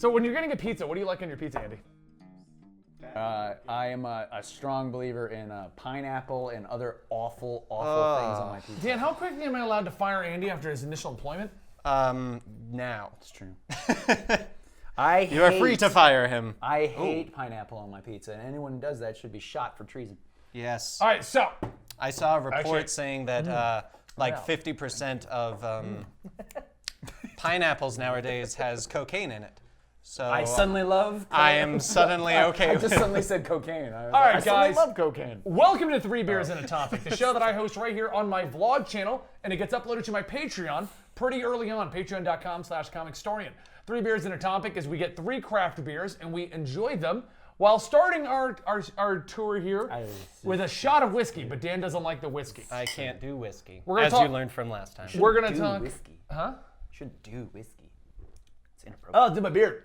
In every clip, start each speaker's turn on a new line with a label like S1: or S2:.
S1: So when you're getting a pizza, what do you like on your pizza, Andy?
S2: I am a strong believer in pineapple and other awful things on my pizza.
S1: Dan, how quickly am I allowed to fire Andy after his initial employment?
S3: Now.
S2: It's true.
S3: You are free to fire him.
S2: I hate pineapple on my pizza, and anyone who does that should be shot for treason.
S3: Yes.
S1: All right, so
S3: I saw a report
S1: Actually-
S3: saying that like 50% of pineapples nowadays has cocaine in it. So
S2: I suddenly love.
S3: I am suddenly okay
S2: I
S3: with
S2: just
S3: it.
S2: suddenly said cocaine.
S1: all right,
S2: I suddenly
S1: guys.
S2: love cocaine.
S1: Welcome to 3 Beers and a Topic, the show that I host right here on my vlog channel, and it gets uploaded to my Patreon pretty early on, patreon.com/comicstorian. 3 Beers and a Topic is we get 3 craft beers and we enjoy them while starting our tour here with a shot of whiskey, but Dan doesn't like the whiskey.
S3: I can't do whiskey,
S1: We're gonna
S3: as
S1: talk-
S3: you learned from last time.
S1: We're going to
S2: Do
S1: talk...
S2: whiskey.
S1: Huh?
S2: Shouldn't do whiskey. It's inappropriate.
S1: Oh, it's in my beard.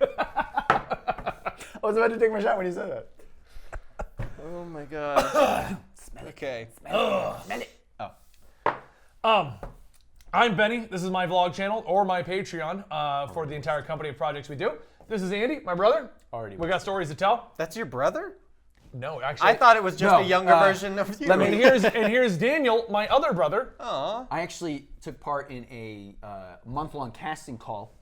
S2: I was about to take my shot when you said that.
S3: Oh my god. Okay.
S2: Smell it. Oh.
S1: I'm Benny. This is my vlog channel or my Patreon for the entire company of projects we do. This is Andy, my brother.
S2: Already.
S1: We got stories to tell.
S3: That's your brother?
S1: No, actually.
S3: I thought it was just
S2: No,
S3: a younger version of you.
S1: And here's Daniel, my other brother.
S3: Aw.
S2: I actually took part in a month-long casting call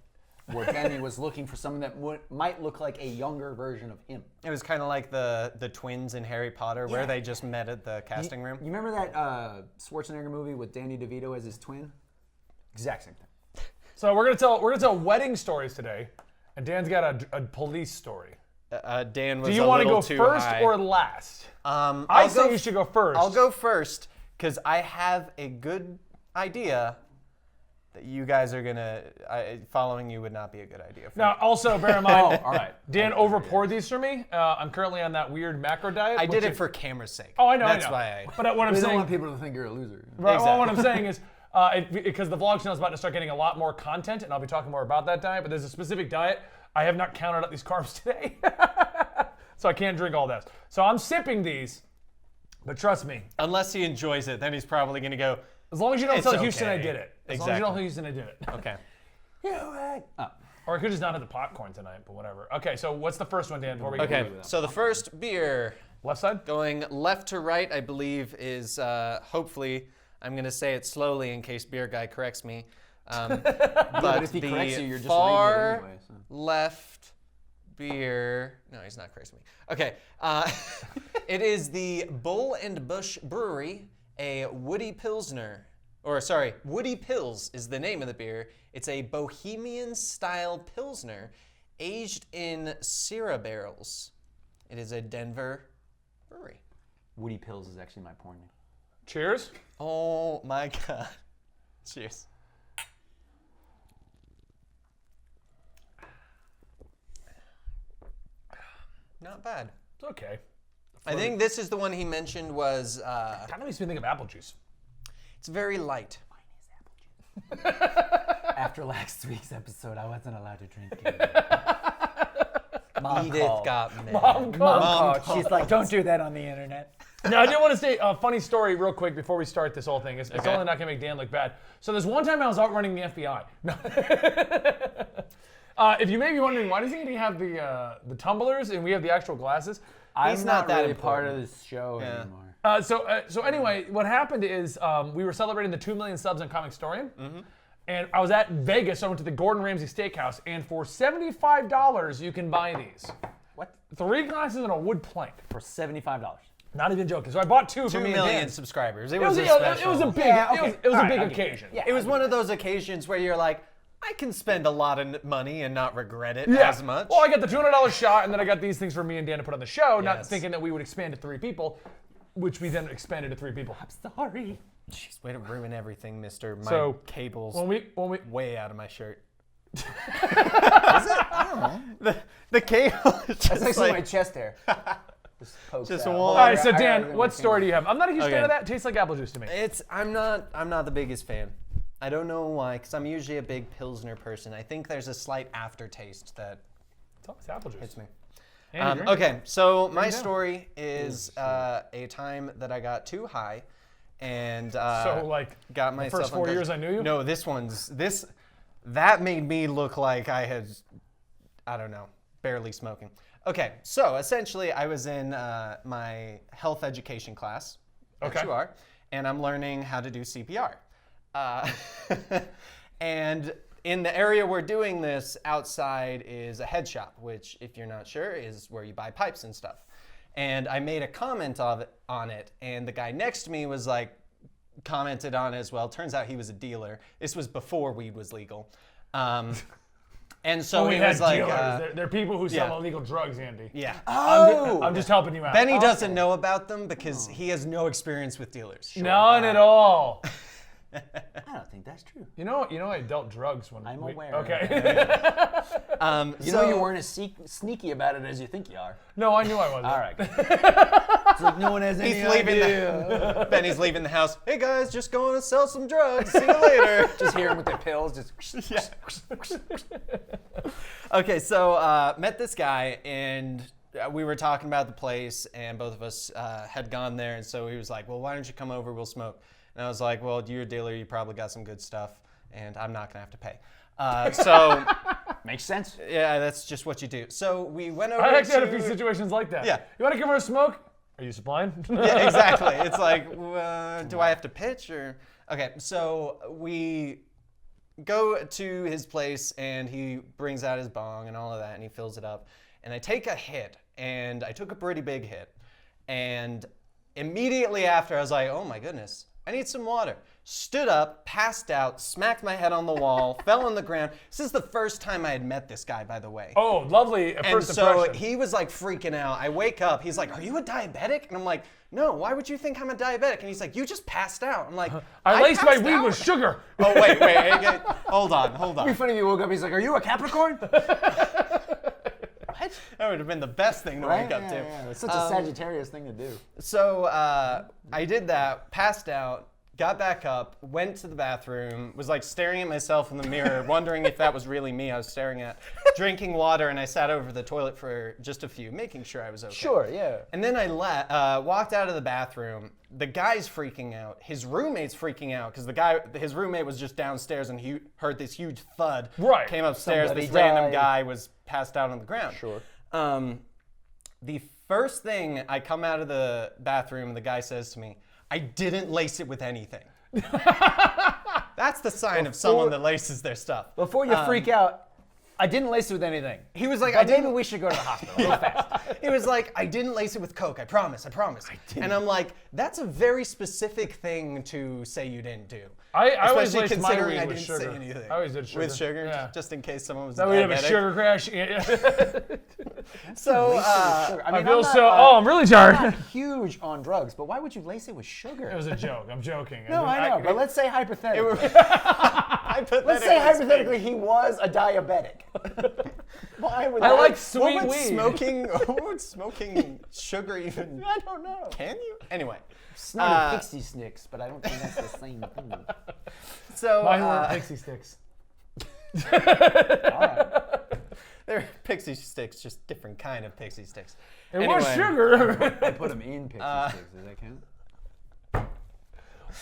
S2: where Benny was looking for someone that might look like a younger version of him.
S3: It was kind of like the twins in Harry Potter, where
S2: Yeah.
S3: they just met at the casting room.
S2: You remember that Schwarzenegger movie with Danny DeVito as his twin? Exact same thing.
S1: So we're gonna tell wedding stories today, and Dan's got a police story.
S3: Dan was
S1: Do you
S3: a
S1: want to
S3: little
S1: go
S3: too
S1: first
S3: high.
S1: or last? I
S3: I'll
S1: say
S3: go
S1: you should go first.
S3: I'll go first because I have a good idea that you guys are gonna. Following you would not be a good idea. For
S1: Now, also bear in mind,
S2: All right.
S1: Dan over-poured these for me. I'm currently on that weird macro diet.
S3: I did
S1: which
S3: it
S1: is-
S3: for camera's sake.
S1: Oh, I know.
S3: That's
S1: I know.
S3: why I.
S1: But what I'm
S2: We don't
S1: saying,
S2: want people to think you're a loser.
S1: right, well, what I'm
S3: Exactly.
S1: saying is, because the vlog channel is about to start getting a lot more content, and I'll be talking more about that diet. But there's a specific diet. I have not counted out these carbs today, so I can't drink all this. So I'm sipping these, but trust me,
S3: Unless he enjoys it, then he's probably gonna go.
S1: as long as you don't
S3: It's
S1: tell Houston I
S3: okay.
S1: did it. As long as you don't
S3: Exactly.
S1: tell Houston I did it.
S3: Okay.
S1: Or I could just not have the popcorn tonight, but whatever. Okay, so what's the first one, Dan? Before we get
S3: Okay.
S1: into it?
S3: So the first beer,
S1: Left side.
S3: going left to right, I believe is hopefully. I'm gonna say it slowly in case beer guy corrects me. But
S2: if he
S3: the
S2: corrects you, you're just
S3: far
S2: reading it anyway, so.
S3: left beer. No, he's not correcting me. Okay. It is the Bull and Bush Brewery, a Woody Pilsner. Or sorry, Woody Pils is the name of the beer. It's a Bohemian style Pilsner aged in Syrah barrels. It is a Denver brewery.
S2: Woody Pills is actually my porn name.
S1: Cheers.
S3: Oh my god. Cheers. Not bad.
S1: It's okay.
S3: I think this is the one he mentioned was,
S1: Kind of makes me think of apple juice.
S3: it's very light.
S2: After last week's episode, I wasn't allowed to drink it. Mom
S3: Edith
S2: called.
S3: got mad.
S1: Mom
S2: Mom called. She's like, don't do that on the internet.
S1: Now, I did want to say a funny story real quick before we start this whole thing. It's only not going to make Dan look bad. So there's one time I was outrunning the FBI. No. If you may be wondering, why does he have the tumblers and we have the actual glasses?
S2: I'm
S3: not that
S2: really part
S3: important.
S2: of this show
S3: Yeah.
S2: anymore.
S1: So anyway, what happened is we were celebrating the 2 million subs on Comicstorian, and I was at Vegas. So I went to the Gordon Ramsay Steakhouse, and for $75 you can buy these.
S2: What?
S1: 3 glasses and a wood plank.
S2: For $75.
S1: Not even joking. So I bought 2 for
S3: 2
S1: me and
S3: million
S1: Dan.
S3: subscribers. It
S1: It
S3: was
S1: was,
S3: a
S1: it
S3: special.
S1: was a big,
S2: Yeah,
S1: it was,
S2: okay.
S1: it was a
S2: All
S1: big
S2: right,
S1: occasion.
S2: Yeah.
S3: It was one of those occasions where you're like, I can spend a lot of money and not regret it
S1: Yeah.
S3: as much.
S1: Well, I got the $200 shot, and then I got these things for me and Dan to put on the show, not
S3: Yes.
S1: thinking that we would expand to 3 people, which we then expanded to 3 people.
S2: Sorry.
S3: Jeez, way to ruin everything, mister. My
S1: So,
S3: cable's
S1: When we
S3: way out of my shirt. Is it? I don't know. The cable is just
S2: That's actually my
S3: like,
S2: chest hair. Just pokes
S3: Just
S2: out.
S3: a
S2: Hold
S3: wall.
S2: on,
S1: All right,
S2: I
S1: so
S2: got
S1: Dan,
S2: it in
S1: what
S2: my
S1: story do you have? I'm not a huge fan
S3: Okay.
S1: of that. It tastes like apple juice to me.
S3: I'm not the biggest fan. I don't know why, because I'm usually a big Pilsner person. I think there's a slight aftertaste that
S1: It's always apple juice.
S3: hits me.
S1: Andy, drink it.
S3: Okay, so my
S1: it down.
S3: story is a time that I got too high and
S1: So, like,
S3: got myself
S1: first 4
S3: undone.
S1: years I knew you?
S3: No, this that made me look like I had, I don't know, barely smoking. Okay, so essentially I was in my health education class, as
S1: Okay.
S3: you are, and I'm learning how to do CPR. And in the area we're doing this, outside is a head shop, which, if you're not sure, is where you buy pipes and stuff. And I made a comment on it, and the guy next to me was like, commented on it as well. Turns out he was a dealer. This was before weed was legal. And so
S1: we
S3: he
S1: had
S3: was like,
S1: dealers. They're people who sell
S3: yeah.
S1: illegal drugs, Andy.
S3: yeah.
S1: I'm just helping you out.
S3: Benny doesn't know about them because he has no experience with dealers.
S1: None at all.
S2: I don't think that's true.
S1: You know, I dealt drugs when
S2: I'm aware.
S1: Okay.
S2: You know you weren't as sneaky about it as you think you are.
S1: No, I knew I wasn't.
S2: All right. It's like no one has any
S3: He's leaving
S2: idea.
S3: Benny's leaving the house. Hey guys, just going to sell some drugs. See you later.
S2: Just hear him with the pills. Just
S3: Okay, so met this guy, and we were talking about the place, and both of us had gone there, and so he was like, well, why don't you come over, we'll smoke. And I was like, well, you're a dealer, you probably got some good stuff, and I'm not going to have to pay. So,
S2: makes sense.
S3: yeah, that's just what you do. So we went over
S1: I actually
S3: to...
S1: had a few situations like that.
S3: Yeah.
S1: You want to come over to smoke? Are you supplying?
S3: Yeah, exactly. It's like, do I have to pitch or... Okay, so we go to his place, and he brings out his bong and all of that, and he fills it up. And I take a hit, and I took a pretty big hit. And immediately after, I was like, oh my goodness, I need some water. Stood up, passed out, smacked my head on the wall, fell on the ground. This is the first time I had met this guy, by the way.
S1: Oh, lovely
S3: And
S1: first
S3: so
S1: impression.
S3: he was like freaking out. I wake up, he's like, are you a diabetic? And I'm like, no, why would you think I'm a diabetic? And he's like, you just passed out. I'm like,
S1: I laced my
S3: passed
S1: weed
S3: out?
S1: with sugar.
S3: Oh, wait, okay. Hold on.
S2: It'd be funny if you woke up. He's like, "Are you a Capricorn?" What?
S3: That would have been the best thing to wake up to.
S2: Yeah. It's such a Sagittarius thing to do.
S3: So I did that, passed out, got back up, went to the bathroom, was like staring at myself in the mirror, wondering if that was really me I was staring at, drinking water, and I sat over the toilet for just a few, making sure I was okay.
S2: Sure. Yeah.
S3: And then I walked out of the bathroom. The guy's freaking out. His roommate's freaking out because his roommate was just downstairs and he heard this huge thud.
S1: Right.
S3: Came upstairs.
S2: Somebody
S3: This random
S2: died.
S3: guy was passed out on the ground.
S2: Sure.
S3: The first thing I come out of the bathroom, the guy says to me, I didn't lace it with anything. That's the sign of someone that laces their stuff.
S2: Before you freak out, I didn't lace it with anything.
S3: He was like,
S2: But
S3: I
S2: maybe
S3: didn't.
S2: we should go to the hospital real fast.
S3: He was like, I didn't lace it with Coke. I promise. And I'm like, that's a very specific thing to say you didn't do.
S1: I always
S3: Especially
S1: laced my
S3: considering
S1: weed
S3: I
S1: with
S3: didn't
S1: sugar.
S3: say anything.
S1: I always did sugar.
S3: With sugar,
S1: Yeah.
S3: just in case someone was
S1: That we have a
S3: diabetic.
S1: sugar crash.
S3: So,
S2: Sugar.
S1: I
S2: mean,
S1: feel
S2: I'm not,
S1: so. Oh, I'm really tired.
S2: not huge on drugs, but why would you lace it with sugar?
S1: It was a joke. I'm joking.
S2: No, I know, but let's say hypothetically. Let's say hypothetically he was a diabetic. Why would
S1: I
S2: that-
S1: like sweet
S3: what would
S1: weed.
S3: smoking sugar even?
S2: I don't know.
S3: Can you? Anyway,
S2: It's not pixie sticks, but I don't think that's the same thing.
S3: so
S1: Mine were pixie sticks.
S3: they're pixie sticks, just different kind of pixie sticks.
S1: It was sugar.
S2: I put them in pixie sticks. Does that count?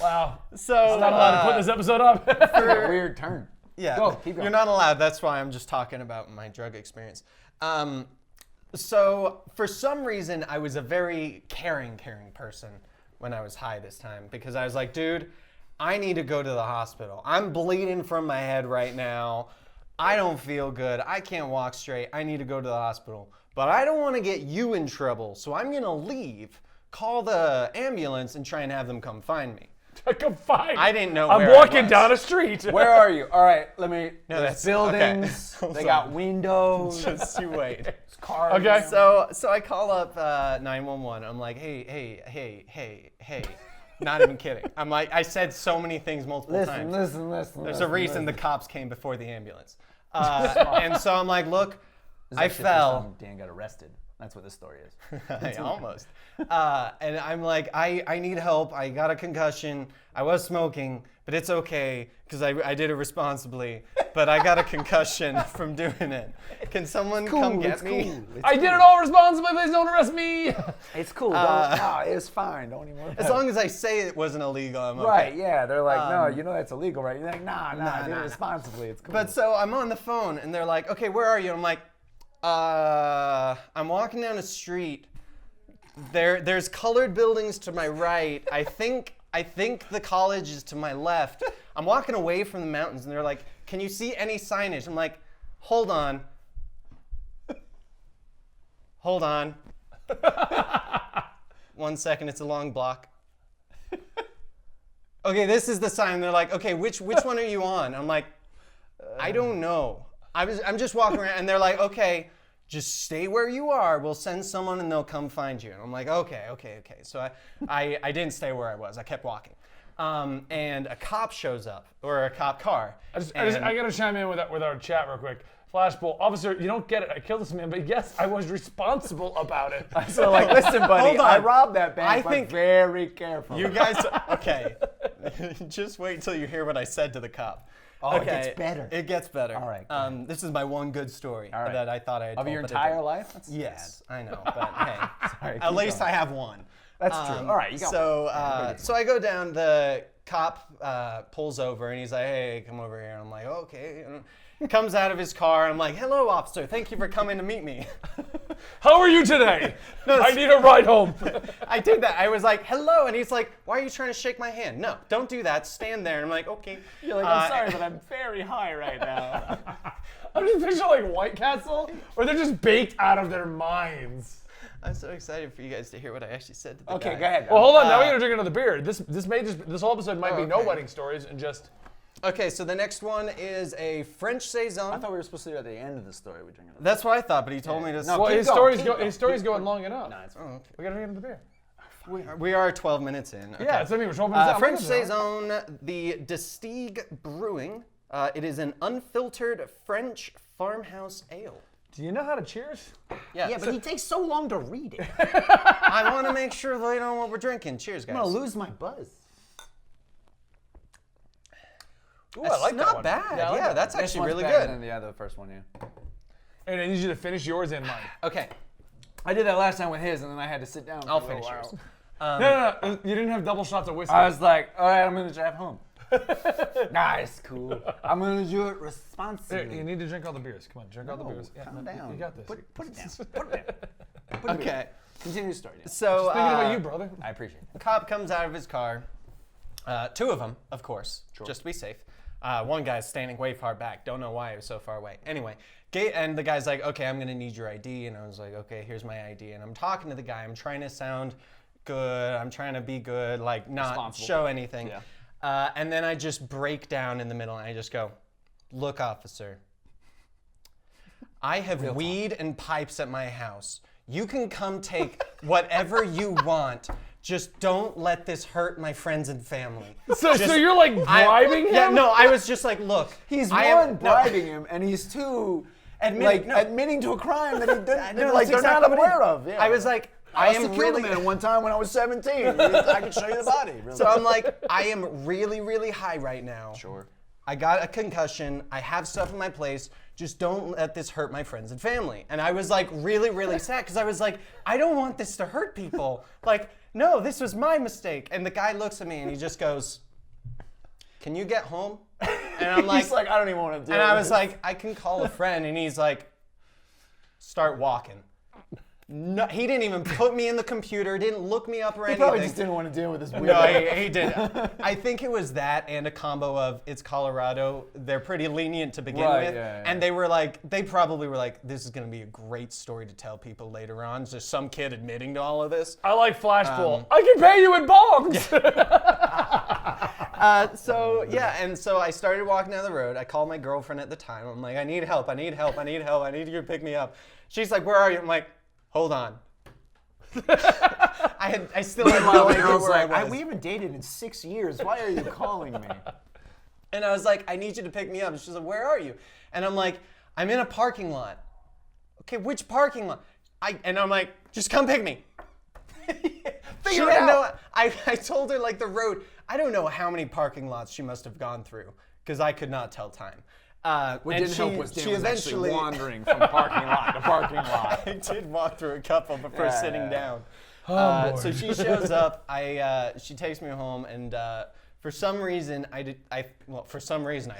S1: Wow.
S3: So
S1: Not allowed to put this episode up.
S2: A weird turn.
S3: yeah,
S2: Go, keep going.
S3: you're not allowed. That's why I'm just talking about my drug experience. So for some reason, I was a very caring person when I was high this time because I was like, dude, I need to go to the hospital. I'm bleeding from my head right now. I don't feel good. I can't walk straight. I need to go to the hospital. But I don't want to get you in trouble, so I'm going to leave, call the ambulance, and try and have them come find me.
S1: I can find.
S3: I didn't know
S1: I'm
S3: where I
S1: walking
S3: was.
S1: down a street.
S2: Where are you? All right, let me.
S3: No,
S2: there's
S3: that's
S2: buildings.
S3: okay.
S2: They got windows.
S3: Just you wait.
S2: Cars.
S1: Okay.
S3: So I call up 911. I'm like, hey. Not even kidding. I'm like, I said so many things multiple times.
S2: Listen.
S3: There's a reason the cops came before the ambulance. And so I'm like, look, I fell.
S2: Dan got arrested. That's what this story is.
S3: I almost. And I'm like, I need help. I got a concussion. I was smoking, but it's okay because I did it responsibly. but I got a concussion from doing it. Can someone come get me?
S2: Cool.
S1: I did it all responsibly. Please don't arrest me.
S2: It's cool. No, it's fine. Don't even worry about
S3: As long as I say it wasn't illegal, I'm okay.
S2: Right, yeah. They're like, no, you know that's illegal, right? You're like, nah, I did it responsibly. It's cool.
S3: But so I'm on the phone, and they're like, okay, where are you? I'm like, I'm walking down a street. There's colored buildings to my right. I think the college is to my left. I'm walking away from the mountains, and they're like, can you see any signage? I'm like, hold on. Hold on. 1 second, it's a long block. Okay, this is the sign. They're like, okay, which one are you on? I'm like, I don't know. I'm just walking around, and they're like, okay, just stay where you are. We'll send someone, and they'll come find you. And I'm like, okay. So I didn't stay where I was. I kept walking. And a cop shows up, or a cop car.
S1: I gotta chime in with our chat real quick. Flashbull, officer, you don't get it. I killed this man, but yes, I was responsible about it.
S2: So like, listen, buddy,
S3: Hold on.
S2: I robbed that bank.
S3: I
S2: but
S3: think-
S2: very careful.
S3: You guys, okay. Just wait till you hear what I said to the cop.
S2: Oh,
S3: okay.
S2: it gets better.
S3: It gets better.
S2: All right, go
S3: This is my one good story
S2: All right.
S3: that I thought I had
S2: Of
S3: told,
S2: your
S3: but it
S2: entire
S3: didn't.
S2: life? That's
S3: Yes, I know, but hey,
S2: Sorry,
S3: at
S2: keep
S3: least
S2: going.
S3: I have one.
S2: That's true. All right, you got one.
S3: So I go down. The cop pulls over, and he's like, "Hey, come over here." And I'm like, "Okay." And comes out of his car. I'm like, "Hello, officer. Thank you for coming to meet me."
S1: How are you today? I need a ride home.
S3: I did that. I was like, "Hello," and he's like, "Why are you trying to shake my hand?" No, don't do that. Stand there. And I'm like, "Okay."
S2: You're like, I'm sorry, but I'm very high right now.
S1: I'm just picturing like White Castle, where they're just baked out of their minds.
S3: I'm so excited for you guys to hear what I actually said to the guy.
S2: Okay, go ahead.
S1: Well, hold on. Now we gotta drink another beer. This whole episode might be no
S3: okay.
S1: wedding stories and just.
S3: Okay, so the next one is a French Saison.
S2: I thought we were supposed to do it at the end of the story. We drink it.
S3: That's what I thought, but he told me to.
S2: No,
S1: Well,
S2: keep
S1: his
S2: going,
S1: story's
S2: keep
S1: his story's going long enough.
S2: No, it's fine.
S3: Oh, okay.
S1: We gotta drink another beer.
S3: We are 12 minutes in. Okay.
S1: Yeah, it's I mean we're 12 minutes out.
S3: French
S1: Look at that.
S3: Saison, the Steeg Brewing. It is an unfiltered French farmhouse ale.
S1: Do you know how to cheers?
S2: Yeah, but he takes so long to read it.
S3: I want to make sure they know what we're drinking. Cheers, guys.
S2: I'm gonna lose my buzz.
S1: Ooh,
S3: That's
S1: I like that
S3: not
S1: one.
S3: bad.
S1: Yeah, I like
S3: Yeah,
S1: that
S3: that's
S2: This
S3: actually
S2: one's
S3: really
S2: better
S3: good.
S2: than the other first one, yeah.
S1: And I need you to finish yours in, Mike.
S3: Okay,
S2: I did that last time with his, and then I had to sit down.
S3: I'll
S2: for a little
S3: finish
S2: while.
S3: yours.
S1: No. You didn't have double shots of whiskey.
S2: I was like, all right, I'm gonna drive home. Nice, cool. I'm gonna do it responsibly.
S1: Here, you need to drink all the beers. Come on, drink all the
S2: No,
S1: beers. Yeah,
S2: calm
S1: no,
S2: down.
S1: You got this.
S2: Put it down. Put it down. Put it
S3: Okay.
S2: down. Continue the story. Dan.
S3: So
S1: Thinking about you, brother.
S2: I appreciate it.
S3: cop comes out of his car. Two of them, of course, just to be safe. One guy's standing way far back. Don't know why he was so far away. Anyway, and the guy's like, okay, I'm going to need your ID. And I was like, okay, here's my ID. And I'm talking to the guy. I'm trying to sound good. I'm trying to be good, like not
S2: Responsible.
S3: show anything.
S2: Yeah.
S3: And then I just break down in the middle and I just go, look, officer, I have weed and pipes at my house. You can come take whatever you want. Just don't let this hurt my friends and family.
S1: So you're like bribing him?
S3: Yeah, no, I was just like, look.
S2: He's
S3: I am-
S2: one, bribing him, and he's two, admitting to a crime that he didn't,
S3: No,
S2: like,
S3: that's
S2: they're not
S3: exactly what it
S2: aware
S3: is.
S2: of. Yeah.
S3: I was like,
S2: I
S3: I
S2: also
S3: am
S2: killed
S3: really.
S2: a man one time when I was 17. I can show you the body. Really.
S3: So I'm like, I am really, really high right now.
S2: Sure.
S3: I got a concussion. I have stuff in my place. Just don't let this hurt my friends and family. And I was like really, really sad because I was like, I don't want this to hurt people. Like, no, this was my mistake. And the guy looks at me and he just goes, can you get home? And I'm like,
S2: He's like, I don't even want to do it.
S3: and I was like, I can call a friend. And he's like, start walking. No, he didn't even put me in the computer, didn't look me up or
S2: he
S3: anything.
S2: probably just didn't want to deal with this weird.
S3: No, he did. I think it was that and a combo of it's Colorado. They're pretty lenient to begin
S2: Right,
S3: with.
S2: yeah.
S3: And they probably were like, this is going to be a great story to tell people later on. Just some kid admitting to all of this.
S1: I like Flashpool. I can pay you in bongs.
S3: So I started walking down the road. I called my girlfriend at the time. I'm like, I need help. I need you to pick me up. She's like, where are you? I'm like, hold on. I still had no idea
S2: girl's
S3: where I
S2: like,
S3: was.
S2: we haven't dated in 6 years. Why are you calling me?
S3: And I was like, I need you to pick me up. And she's like, where are you? And I'm like, I'm in a parking lot. Okay, which parking lot? And I'm like, just come pick me.
S2: Figure it out.
S3: I told her like the road. I don't know how many parking lots she must have gone through because I could not tell time.
S2: What
S3: and
S2: didn't help was Dan
S3: she
S2: was
S3: eventually
S2: actually wandering from parking lot to parking lot.
S3: I did walk through a couple before sitting down.
S1: boy.
S3: So she shows up. She takes me home, and for some reason I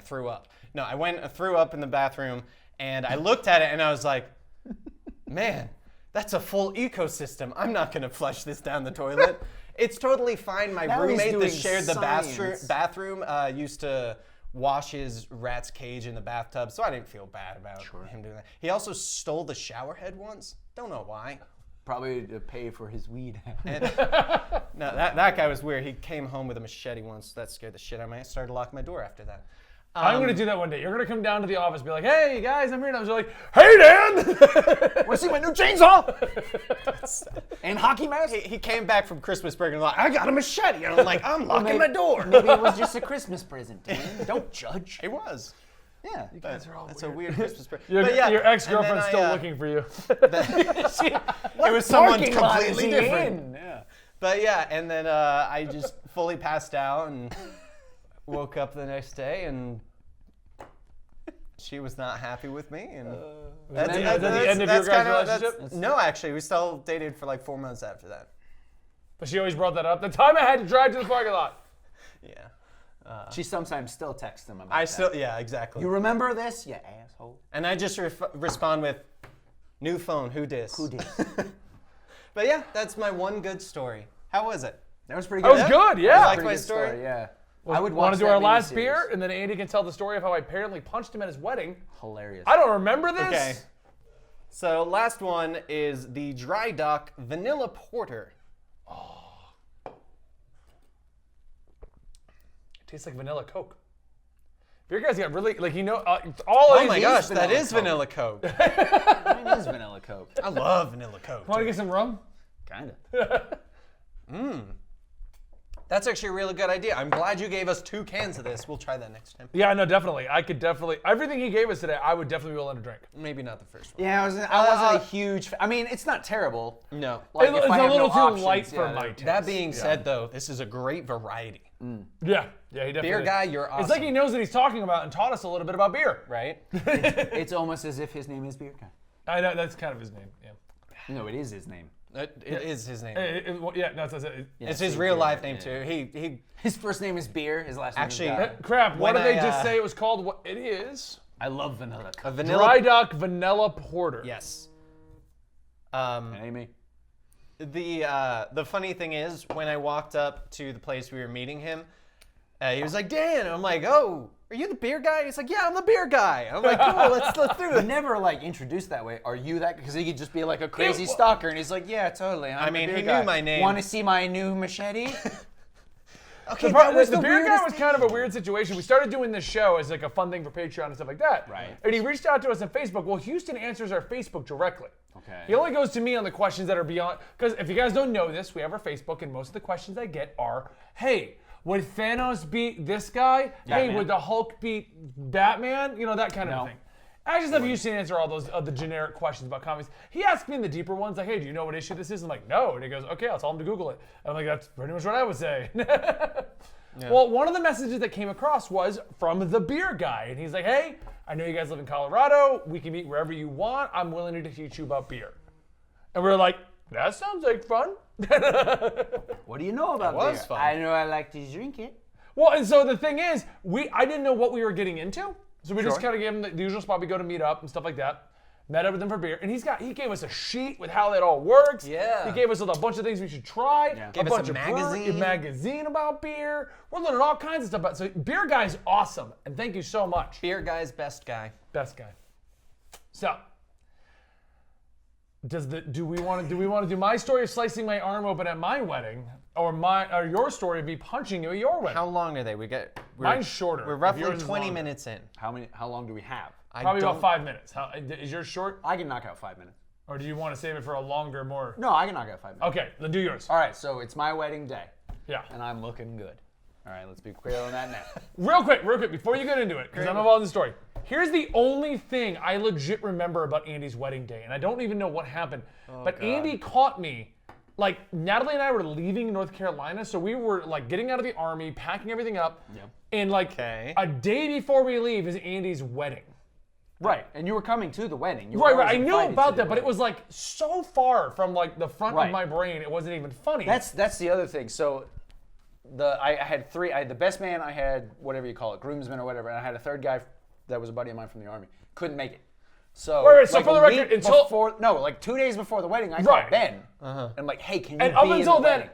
S3: threw up. No, I threw up in the bathroom, and I looked at it, and I was like, man, that's a full ecosystem. I'm not gonna flush this down the toilet. It's totally fine. My
S2: Now he's
S3: roommate that
S2: doing
S3: shared the
S2: science.
S3: bathroom used to wash his rat's cage in the bathtub, so I didn't feel bad about him doing that. He also stole the shower head once. Don't know why.
S2: Probably to pay for his weed.
S3: And, no, that guy was weird. He came home with a machete once. That scared the shit out of me. I started to lock my door after that.
S1: I'm going to do that one day. You're going to come down to the office and be like, hey, guys, I'm here. And I was like, hey, Dan!
S2: Want to see my new chainsaw? And hockey mask?
S3: He came back from Christmas break and was like, I got a machete. And I'm like, I'm locking my door.
S2: Maybe it was just a Christmas present, Dan. Don't judge.
S3: It was.
S2: Yeah.
S1: You guys are all
S3: That's
S1: weird.
S3: a weird Christmas present.
S1: Your,
S3: But yeah,
S1: your ex-girlfriend's
S3: and then
S1: still looking for you.
S3: It was someone
S2: Parking lot is
S3: completely
S2: he
S3: different.
S2: in? Yeah.
S3: But yeah, and then I just fully passed out and woke up the next day, and she was not happy with me. And
S1: Is that the end of your guys' relationship?
S3: No, actually, we still dated for like 4 months after that.
S1: But she always brought that up. The time I had to drive to the parking lot.
S3: Yeah.
S2: She sometimes still texts him about
S3: I
S2: that.
S3: still, yeah, exactly.
S2: You remember this? You asshole.
S3: And I just respond with, new phone, who dis?
S2: Who did?
S3: But yeah, that's my one good story. How was it?
S2: That was pretty
S1: That
S2: good.
S1: was good,
S3: You
S1: yeah.
S3: like
S2: Pretty
S3: my
S2: good
S3: story?
S2: Yeah.
S1: I would want to do our last beer, and then Andy can tell the story of how I apparently punched him at his wedding.
S2: Hilarious.
S1: I don't remember this.
S3: Okay. So last one is the Dry Dock Vanilla Porter.
S1: It tastes like vanilla Coke. Beer guys got really, like,
S3: Oh
S1: it
S3: my
S1: is
S3: gosh,
S2: vanilla
S3: that is
S2: Coke.
S3: vanilla Coke.
S2: Mine is vanilla Coke.
S3: I love vanilla Coke.
S1: Want to get some rum?
S2: Kind of.
S3: That's actually a really good idea. I'm glad you gave us 2 cans of this. We'll try that next time.
S1: Yeah, no, definitely. I could definitely, everything he gave us today, I would definitely be willing to drink.
S3: Maybe not the first one.
S2: Yeah, I wasn't a huge. I mean, it's not terrible.
S3: No.
S2: Like,
S1: It's
S2: if I
S1: a
S2: have
S1: little
S2: no
S1: too
S2: options,
S1: light for
S2: yeah,
S1: my taste.
S3: That being said, though, this is a great variety.
S1: Yeah, he definitely
S3: Beer
S1: is.
S3: guy, you're awesome.
S1: It's like he knows what he's talking about and taught us a little bit about beer.
S3: Right?
S2: It's almost as if his name is Beer Guy.
S1: I know, that's kind of his name, yeah.
S2: No, it is his name.
S3: It is his name.
S1: Yeah, no, it's
S3: It's his real life name, too. He
S2: His first name is Beer. His last name
S3: Actually,
S2: is Guy.
S1: crap, what
S3: When
S1: did they
S3: I,
S1: just say it was called? What it is?
S2: I love vanilla
S3: a
S2: Coke.
S3: vanilla.
S1: Dry Dock Vanilla Porter.
S3: Yes.
S2: Amy.
S3: The funny thing is, when I walked up to the place we were meeting him, he was like, Dan. I'm like, oh, are you the beer guy? He's like, yeah, I'm the beer guy. I'm like, cool, let's do
S2: He
S3: this.
S2: never like introduced that way. Are you that? Because he could just be like a crazy stalker, and he's like, yeah, totally. I'm
S3: mean,
S2: the
S3: he
S2: beer guy.
S3: knew my name.
S2: Want to see my new machete?
S3: Okay,
S1: The beer guy was kind of a weird situation. We started doing this show as like a fun thing for Patreon and stuff like that.
S2: Right.
S1: And he reached out to us on Facebook. Well, Houston answers our Facebook directly.
S2: Okay.
S1: He only goes to me on the questions that are beyond. Because if you guys don't know this, we have our Facebook, and most of the questions I get are, hey, would Thanos beat this guy? Hey, would the Hulk beat Batman? You know, that kind of thing. I just have Houston answer all those the generic questions about comics. He asked me the deeper ones, like, hey, do you know what issue this is? I'm like, no. And he goes, okay, I'll tell him to Google it. And I'm like, that's pretty much what I would say. Well, one of the messages that came across was from the beer guy. And he's like, hey, I know you guys live in Colorado. We can meet wherever you want. I'm willing to teach you about beer. And we were like, that sounds like fun.
S2: What do you know about
S3: was
S2: beer?
S3: fun.
S2: I know I like to drink it.
S1: Well, and so the thing is, I didn't know what we were getting into. So we just
S2: Sure.
S1: kind of gave him the usual spot we go to meet up and stuff like that. Met up with him for beer, and he gave us a sheet with how that all works.
S3: Yeah.
S1: He gave us a bunch of things we should try.
S2: Yeah.
S3: Gave us a
S1: bunch of
S3: magazine.
S1: magazine about beer. We're learning all kinds of stuff about. So beer guy's awesome, and thank you so much.
S3: Beer guy's best guy.
S1: Best guy. So. Do we want to do my story of slicing my arm open at my wedding, or your story of me punching you at your wedding?
S3: How long are they?
S1: Mine's shorter.
S3: We're
S1: If
S3: roughly
S1: yours is
S3: 20
S1: longer.
S3: minutes in.
S2: How long do we have?
S1: Probably about 5 minutes. Is yours short,
S2: I can knock out 5 minutes.
S1: or do you want to save it for a longer, more?
S2: No, I can knock out 5 minutes.
S1: Okay, then do yours.
S2: All right, so it's my wedding day,
S1: Yeah.
S2: and I'm looking good. All right, let's be clear on that now.
S1: Real quick, before you get into it, because I'm involved in the story. Here's the only thing I legit remember about Andy's wedding day, and I don't even know what happened. But
S3: God.
S1: Andy caught me like Natalie and I were leaving North Carolina, so we were like getting out of the Army, packing everything up, and like a day before we leave is Andy's wedding.
S2: Right, and you were coming to the wedding. You were
S1: Right.
S2: always
S1: I knew
S2: invited
S1: about
S2: to
S1: that,
S2: the
S1: but it
S2: wedding.
S1: was like so far from like the front of my brain, it wasn't even funny.
S2: That's the other thing. So I had three. I had the best man. I had whatever you call it, groomsman or whatever, and I had a third guy that was a buddy of mine from the Army. Couldn't make it. So,
S1: Right, so
S2: like
S1: for the
S2: a week
S1: record, until-
S2: before, like 2 days before the wedding, I called
S1: Right.
S2: Ben. And I'm like, hey, can you
S1: and
S2: be
S1: up
S2: in
S1: until
S2: the
S1: then,
S2: wedding?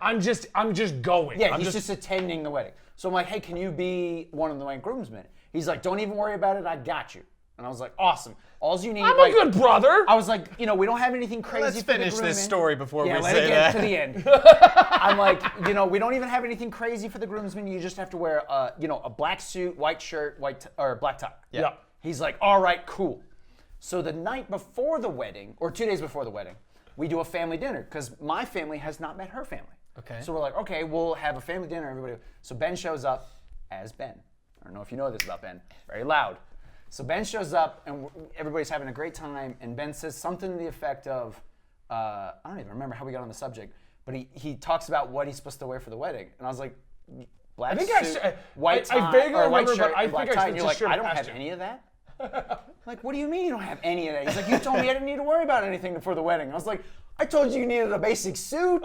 S1: I'm just going.
S2: Yeah,
S1: I'm
S2: he's just attending the wedding. So I'm like, hey, can you be one of the groomsmen? He's like, don't even worry about it. I got you. And I was like, awesome. All you need.
S1: I'm a good brother.
S2: I was like, we don't have anything crazy.
S3: Let's
S2: for the
S3: finish this
S2: grooming.
S3: story before
S2: Yeah,
S3: we
S2: let
S3: say
S2: it
S3: that.
S2: get to the end. I'm like, we don't even have anything crazy for the groomsmen. You just have to wear, a black suit, white shirt, or black tie.
S1: Yeah.
S2: He's like, all right, cool. So the night before the wedding, or 2 days before the wedding, we do a family dinner because my family has not met her family.
S3: Okay.
S2: So we're like, okay, we'll have a family dinner. Everybody. So Ben shows up as Ben. I don't know if you know this about Ben. Very loud. So Ben shows up and everybody's having a great time. And Ben says something to the effect of, I don't even remember how we got on the subject, but he talks about what he's supposed to wear for the wedding. And I was like, black suit, white tie,
S1: I vaguely
S2: or white
S1: remember,
S2: shirt,
S1: but I
S2: and black
S1: think I
S2: tie. And you're
S1: just
S2: like, I
S1: should
S2: don't
S1: have
S2: have
S1: asked you.
S2: any of that. Like, what do you mean you don't have any of that? He's like, you told me I didn't need to worry about anything before the wedding. I was like, I told you needed a basic suit.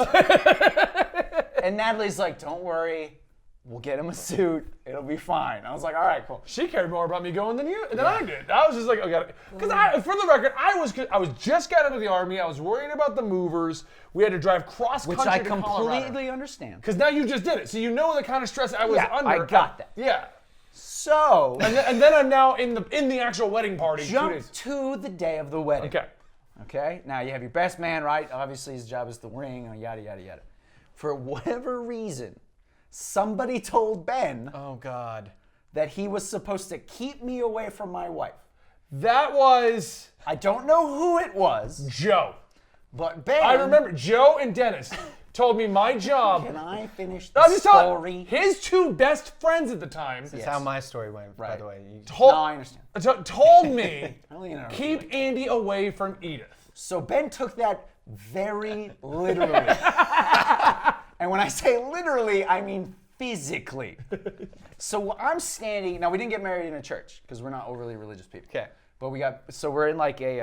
S2: And Natalie's like, don't worry, we'll get him a suit. It'll be fine. I was like, all right, cool.
S1: She cared more about me going than I did. I was just like, okay, because for the record, I was just got out of the Army. I was worried about the movers. We had to drive cross country
S2: Which I
S1: to Colorado.
S2: completely understand.
S1: Because now you just did it, so you know the kind of stress I was
S2: Yeah,
S1: under.
S2: I got that.
S1: Yeah.
S2: So,
S1: And then I'm now in the actual wedding party. 2
S2: jump
S1: days.
S2: to the day of the wedding.
S1: Okay.
S2: Okay? Now, you have your best man, right? Obviously, his job is the ring, yada, yada, yada. For whatever reason, somebody told Ben
S3: Oh God.
S2: that he was supposed to keep me away from my wife.
S1: That was
S2: I don't know who it was,
S1: Joe.
S2: but Ben.
S1: I remember Joe and Dennis told me my job.
S2: Can I finish
S1: I was
S2: the
S1: just telling
S2: story?
S1: his two best friends at the time
S3: That's how my story went, by
S2: Right.
S3: the way.
S1: told,
S2: No, I understand.
S1: told me
S2: know.
S1: keep Andy away from Edith.
S2: So Ben took that very literally. And when I say literally, I mean physically. So I'm standing, now we didn't get married in a church because we're not overly religious people.
S3: Okay.
S2: But we're in like a,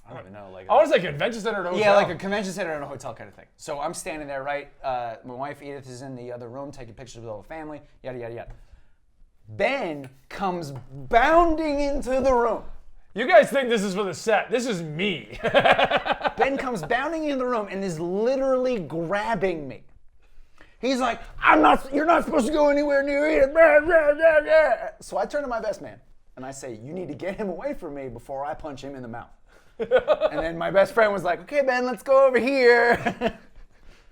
S2: I don't even know, like
S1: I want to say convention center and hotel.
S2: yeah, like a convention center and a hotel kind of thing. So I'm standing there, right? My wife Edith is in the other room taking pictures with all the family, yada, yada, yada. Ben comes bounding into the room.
S1: You guys think this is for the set. This is me.
S2: Ben comes bounding into the room and is literally grabbing me. He's like, you're not supposed to go anywhere near it. So I turn to my best man and I say, you need to get him away from me before I punch him in the mouth. And then my best friend was like, okay, Ben, let's go over here.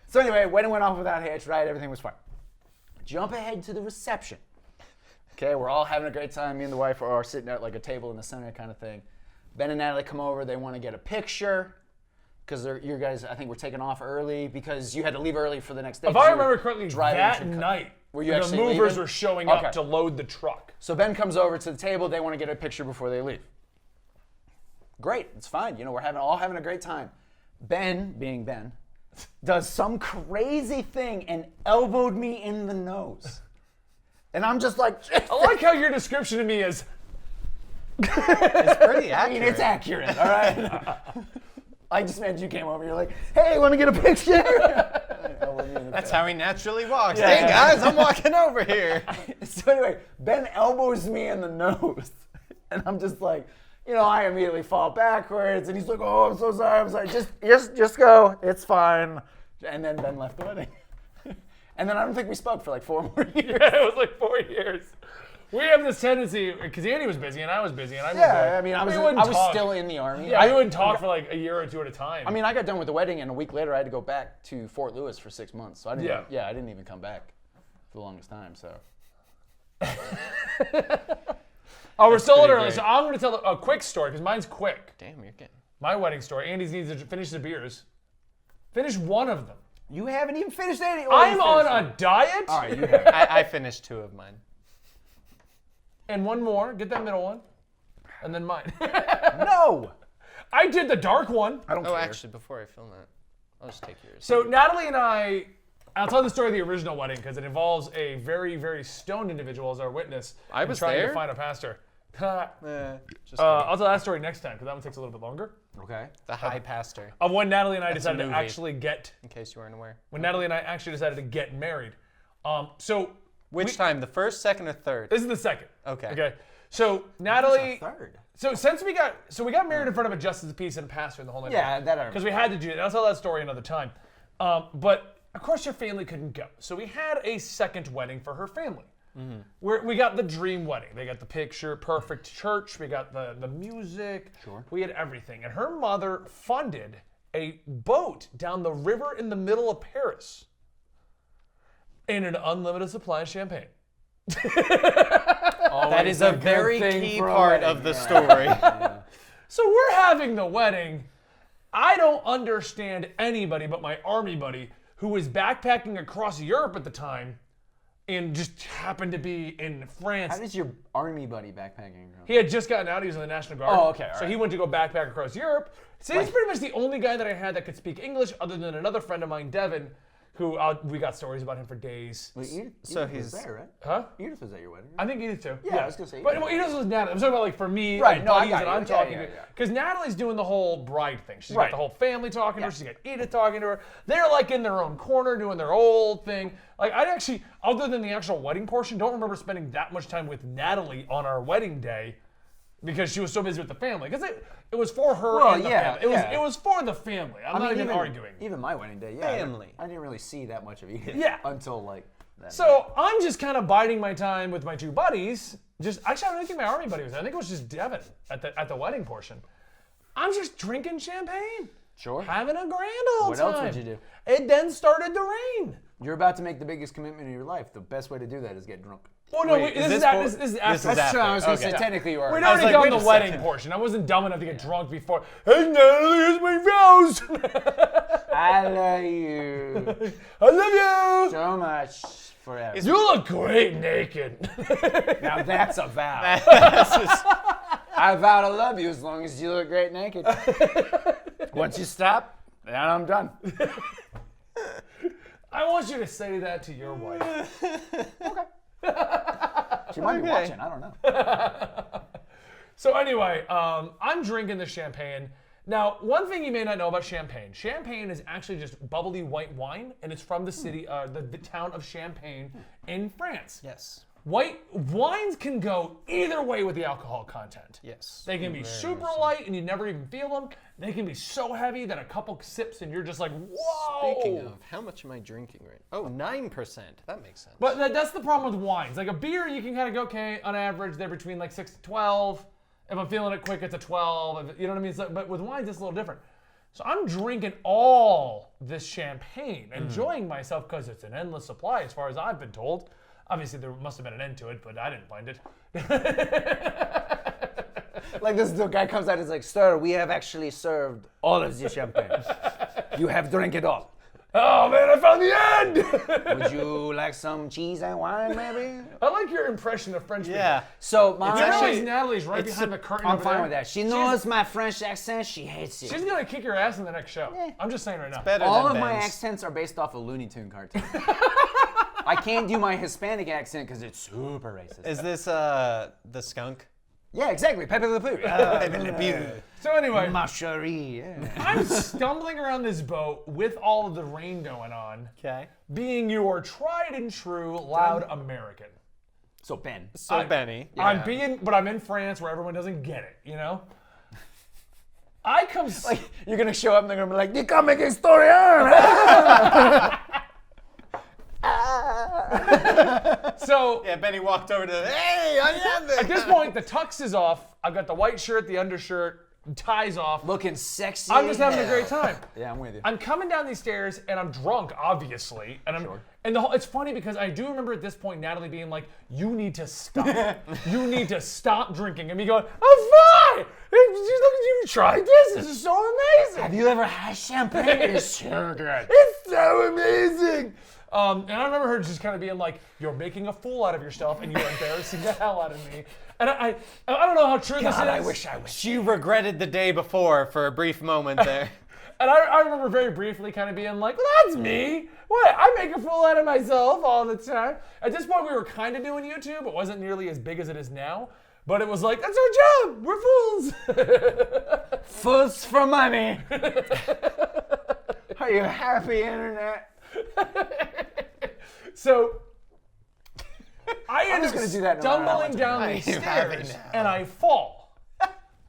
S2: So anyway, wedding went off without hitch, right? Everything was fine. Jump ahead to the reception. Okay, we're all having a great time. Me and the wife are sitting at like a table in the center kind of thing. Ben and Natalie come over. They want to get a picture because you guys, I think, were taking off early because you had to leave early for the next day.
S1: If I remember correctly, that night,
S2: Were you
S1: the
S2: actually
S1: movers
S2: leaving?
S1: were showing
S2: Okay.
S1: up to load the truck.
S2: So Ben comes over to the table. They want to get a picture before they leave. Great, it's fine. We're all having a great time. Ben, being Ben, does some crazy thing and elbowed me in the nose. And I'm just like,
S1: I like how your description to me is.
S3: It's pretty accurate.
S2: I mean, it's accurate, all right? I just meant you came over. You're like, hey, want to get a picture?
S3: That's how he naturally walks.
S2: Yeah.
S3: Hey guys, I'm walking over here.
S2: So anyway, Ben elbows me in the nose. And I'm just like, I immediately fall backwards. And he's like, oh, I'm so sorry. I'm sorry. Just go. It's fine. And then Ben left the wedding. And then I don't think we spoke for like 4 more years.
S1: Yeah, it was like 4 years. We have this tendency, because Andy was busy and I was busy and I moved away.
S2: Yeah, I mean, I
S1: We
S2: was
S1: wouldn't talk.
S2: still in the Army.
S1: Yeah, we wouldn't talk for like a year or two at a time.
S2: I mean, I got done with the wedding, and a week later, I had to go back to Fort Lewis for 6 months. So I didn't.
S1: Yeah.
S2: I didn't even come back for the longest time. So
S1: oh, we're still a little
S3: pretty
S1: early,
S3: great.
S1: so I'm going to tell a quick story because mine's quick.
S3: Damn, you're getting.
S1: My wedding story. Andy's needs to finish the beers. Finish one of them.
S2: you haven't even finished any.
S1: I'm on a diet.
S2: All right, you have.
S3: I finished 2 of mine.
S1: And one more. Get that middle one. And then mine.
S2: No,
S1: I did the dark one.
S2: I don't
S3: Oh,
S2: care.
S3: actually, before I film that. I'll just take yours.
S1: So Natalie and I'll tell the story of the original wedding because it involves a very, very stoned individual as our witness.
S3: I was
S1: trying
S3: there?
S1: to find a pastor.
S3: Just
S1: I'll tell that story next time because that one takes a little bit longer.
S2: Okay.
S3: the high pastor,
S1: Of when Natalie and I
S3: That's a
S1: decided to
S3: movie.
S1: actually get
S3: in case you weren't aware.
S1: get married. So
S3: Which time? The first, second, or third?
S1: this is the second.
S3: Okay.
S1: Okay. So Natalie.
S2: Third.
S1: So since we got married in front of a justice of peace and a pastor and the whole night.
S2: Yeah, that I
S1: Because we had to do that. I'll tell that story another time. But of course, your family couldn't go, so we had a second wedding for her family. Where we got the dream wedding. They got the picture perfect church. We got the music.
S2: Sure.
S1: We had everything, and her mother funded a boat down the river in the middle of Paris, and an unlimited supply of champagne.
S3: That is a
S2: good
S3: very
S2: thing
S3: key
S2: for a
S3: part
S2: wedding,
S3: of the
S2: yeah.
S3: story.
S1: So we're having the wedding. I don't understand anybody but my army buddy who was backpacking across Europe at the time and just happened to be in France.
S2: How does your army buddy backpacking go?
S1: He had just gotten out. He was in the National Guard.
S2: Oh, okay, all
S1: So
S2: right.
S1: he went to go backpack across Europe. So he's pretty much the only guy that I had that could speak English other than another friend of mine, Devin, who we got stories about him for days.
S2: Wait, Edith,
S3: So
S2: Edith was
S3: he's-
S2: there, right?
S1: Huh?
S2: Edith was at your wedding.
S1: I think Edith too.
S2: Yeah, I was gonna say
S1: But
S2: Edith.
S1: Edith was Natalie. I'm talking about like for me,
S2: Right,
S1: and
S2: no, I
S1: buddies
S2: got
S1: that
S2: you.
S1: I'm
S2: Yeah,
S1: talking
S2: yeah,
S1: to.
S2: yeah.
S1: Because Natalie's doing the whole bride thing. She's
S2: Right.
S1: got the whole family talking to her.
S2: Yeah.
S1: She's got Edith talking to her. They're like in their own corner doing their old thing. Like I actually, other than the actual wedding portion, don't remember spending that much time with Natalie on our wedding day. Because she was so busy with the family. Because it was for her
S2: Well,
S1: and the
S2: yeah,
S1: family.
S2: yeah.
S1: It was for the family. I'm not even arguing.
S2: Even my wedding day, yeah.
S3: Family.
S2: I didn't really see that much of Edith.
S1: Yeah.
S2: Until like that.
S1: So I'm just kind of biding my time with my two buddies. Actually, I don't think my army buddy was there. I think it was just Devin at the wedding portion. I'm just drinking champagne,
S2: Sure.
S1: having a grand old
S2: What
S1: time.
S2: else would you do?
S1: It then started to rain.
S2: You're about to make the biggest commitment of your life. The best way to do that is get drunk.
S1: Oh no,
S3: Wait,
S1: this
S3: is
S1: is
S3: this
S1: after.
S3: for-
S1: This is
S3: this
S1: after.
S3: is after.
S2: That's what I was gonna
S3: Okay.
S2: say. Technically, you are.
S1: We'd
S3: I was
S1: already
S3: like,
S1: done
S3: wait
S1: the
S3: a
S1: wedding
S3: second.
S1: portion. I wasn't dumb enough to get drunk before. Hey, Natalie, here's my vows.
S2: I love you
S1: I love you.
S2: so much forever.
S1: You look great naked.
S2: Now that's a vow.
S3: That's just-
S2: I vow to love you as long as you look great naked. Once you stop, then I'm done.
S1: I want you to say that to your wife.
S2: She might be
S3: Okay.
S2: watching. I don't know.
S1: So anyway, I'm drinking the champagne. Now, one thing you may not know about champagne. Champagne is actually just bubbly white wine, and it's from the city, the town of Champagne in France.
S3: yes.
S1: White wines can go either way with the alcohol content.
S3: Yes.
S1: They can be super light and you never even feel them. They can be so heavy that a couple sips and you're just like, whoa.
S3: Speaking of, how much am I drinking right now? Oh, 9%. That makes sense.
S1: But that's the problem with wines. Like a beer, you can kind of go, okay, on average, they're between like 6 to 12. If I'm feeling it quick, it's a 12. You know what I mean? But with wines, it's a little different. So I'm drinking all this champagne, enjoying myself because it's an endless supply as far as I've been told. Obviously, there must have been an end to it, but I didn't find it.
S2: Like this the guy comes out, he's like, "Sir, we have actually served all of the champagne. You have drank it all.
S1: Oh man, I found the end!
S2: Would you like some cheese and wine, maybe?"
S1: I like your impression of French people.
S3: yeah.
S2: So
S1: You
S2: my
S1: realize Natalie's right
S3: it's
S1: behind the curtain
S2: I'm
S1: over
S2: fine
S1: there?
S2: with that. She knows my French accent. She hates it.
S1: She's gonna kick your ass in the next show. I'm just saying right now.
S3: Better
S2: All
S3: than
S2: of my
S3: Ben's.
S2: accents are based off a Looney Tune cartoon. I can't do my Hispanic accent because it's super racist.
S3: Is this the skunk?
S2: Yeah, exactly. Pepe Le Pew.
S1: So anyway,
S2: Ma chérie. Yeah.
S1: I'm stumbling around this boat with all of the rain going on,
S3: Okay.
S1: being your tried and true loud American.
S2: So Ben.
S3: So Benny.
S1: But I'm in France where everyone doesn't get it, you know? I come
S2: You're gonna show up and they're gonna be like, "You come make a story, huh?"
S1: so
S3: Yeah, Benny walked over to hey, I am
S1: at this point the tux is off. I've got the white shirt, the undershirt, ties off.
S2: Looking sexy.
S1: I'm just
S2: as
S1: having a
S2: hell.
S1: great time.
S2: Yeah, I'm with you.
S1: I'm coming down these stairs and I'm drunk, obviously, and it's funny because I do remember at this point Natalie being like, "You need to stop. You need to stop drinking," and me going, "I'm fine. You tried this. This is so amazing.
S2: Have you ever had champagne? It's so good.
S1: It's so amazing." And I remember her just kind of being like, "You're making a fool out of yourself, and you're embarrassing the hell out of me." And I don't know how true this is.
S2: I wish.
S3: She regretted the day before for a brief moment there.
S1: And I remember very briefly kind of being like, well, that's me. What? I make a fool out of myself all the time. At this point, we were kind of doing YouTube. It wasn't nearly as big as it is now. But it was like, that's our job. We're fools.
S2: Fools for money. Are you happy, internet?
S1: So I end
S2: just
S1: up
S2: gonna do that no matter how
S1: stumbling
S2: much
S1: down
S3: money
S1: these
S3: you have
S1: stairs
S3: now.
S1: and I fall.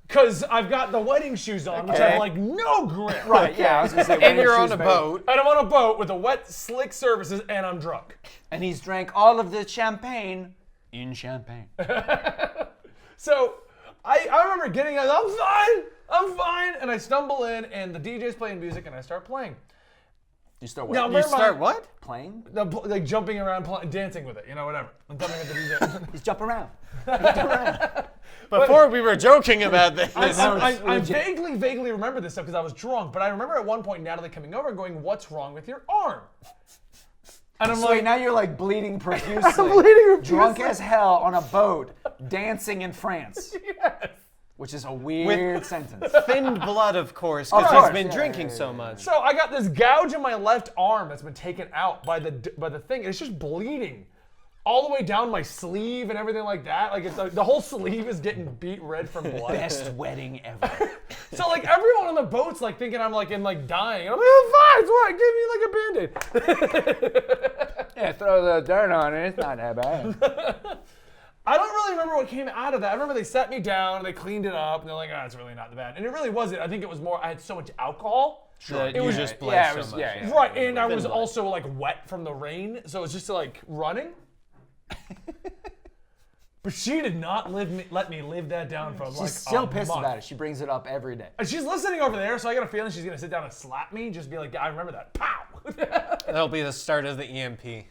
S1: Because I've got the wedding shoes on, which have
S2: Okay.
S1: like no grip.
S2: Right, yeah, I was gonna say.
S3: And you're on a boat.
S1: And I'm on a boat with a wet, slick surfaces and I'm drunk.
S2: And he's drank all of the champagne in Champagne.
S1: So I remember getting out, I'm fine. And I stumble in and the DJ's playing music and I start playing.
S2: You start
S1: Now,
S2: what?
S3: You start what?
S2: Playing?
S1: Like jumping around, dancing with it, you know, whatever. I'm jumping with the DJ.
S2: He's jumping around.
S3: Before we were joking about this.
S1: I vaguely remember this stuff because I was drunk, but I remember at one point Natalie coming over and going, "What's wrong with your arm?" And I'm
S2: So
S1: like,
S2: wait, now you're like bleeding profusely.
S1: I'm bleeding profusely.
S2: Drunk as hell on a boat, dancing in France.
S1: yes.
S2: Which is a weird sentence.
S3: Thin blood, of course,
S2: Of
S3: because he's
S2: course,
S3: been
S2: yeah,
S3: drinking
S2: yeah,
S3: so much.
S1: So I got this gouge in my left arm that's been taken out by the thing. And it's just bleeding all the way down my sleeve and everything like that. Like it's the whole sleeve is getting beat red from blood.
S2: Best wedding ever.
S1: So like everyone on the boat's like thinking I'm like dying. And I'm like, oh, fine, it's what? Give me like a Band-Aid.
S2: Yeah, throw the dirt on it. It's not that bad.
S1: I don't really remember what came out of that. I remember they sat me down and they cleaned it up and they're like, oh, it's really not that bad. And it really wasn't. I think it was more, I had so much alcohol.
S3: That you
S1: was-
S3: just bled
S2: yeah, it
S3: so
S2: was-
S3: much.
S2: yeah, yeah.
S1: Right, and I was
S3: blood.
S1: also like wet from the rain, so it was just like running. But she did not let me live that down for like
S2: She's still
S1: a
S2: pissed
S1: month.
S2: about it. She brings it up every day.
S1: And she's listening over there, so I got a feeling she's gonna sit down and slap me and just be like, I remember that. Pow!
S3: That'll be the start of the EMP.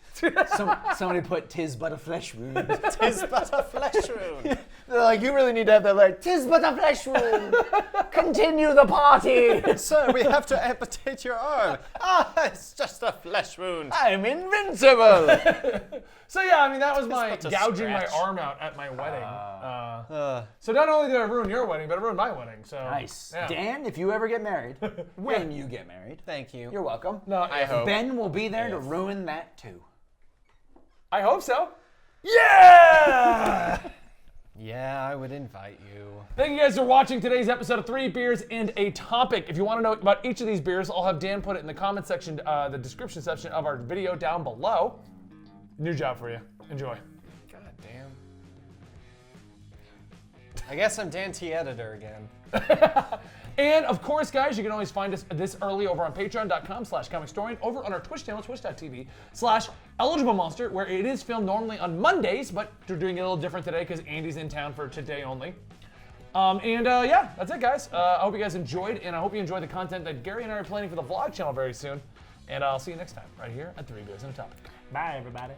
S2: Somebody put "tis but a flesh wound."
S3: Tis but a flesh wound.
S2: They're like, you really need to have that, like, "tis but a flesh wound. Continue the party.
S3: Sir, we have to amputate your arm. Ah, it's just a flesh wound.
S2: I'm invincible."
S1: So yeah, I mean that was my
S3: but a
S1: gouging my
S3: scratch.
S1: arm out at my wedding. So not only did I ruin your wedding, but I ruined my wedding. So
S2: Nice.
S1: Yeah.
S2: Dan, if you ever get married, when you get married,
S3: Thank you.
S2: you're welcome.
S1: No,
S3: I hope.
S2: Ben will be there to ruin that too.
S1: I hope so. Yeah!
S3: Yeah, I would invite you.
S1: Thank you guys for watching today's episode of 3 Beers and a Topic. If you want to know about each of these beers, I'll have Dan put it in the comment section, the description section of our video down below. New job for you. Enjoy.
S3: God damn. I guess I'm Dan T. Editor again.
S1: And of course, guys, you can always find us this early over on patreon.com/comicstorian, over on our Twitch channel, twitch.tv/EligibleMonster, where it is filmed normally on Mondays, but we're doing it a little different today because Andy's in town for today only. Yeah, that's it, guys. I hope you guys enjoyed, and I hope you enjoy the content that Gary and I are planning for the vlog channel very soon. And I'll see you next time, right here at 3 Beers and a Topic. Bye, everybody.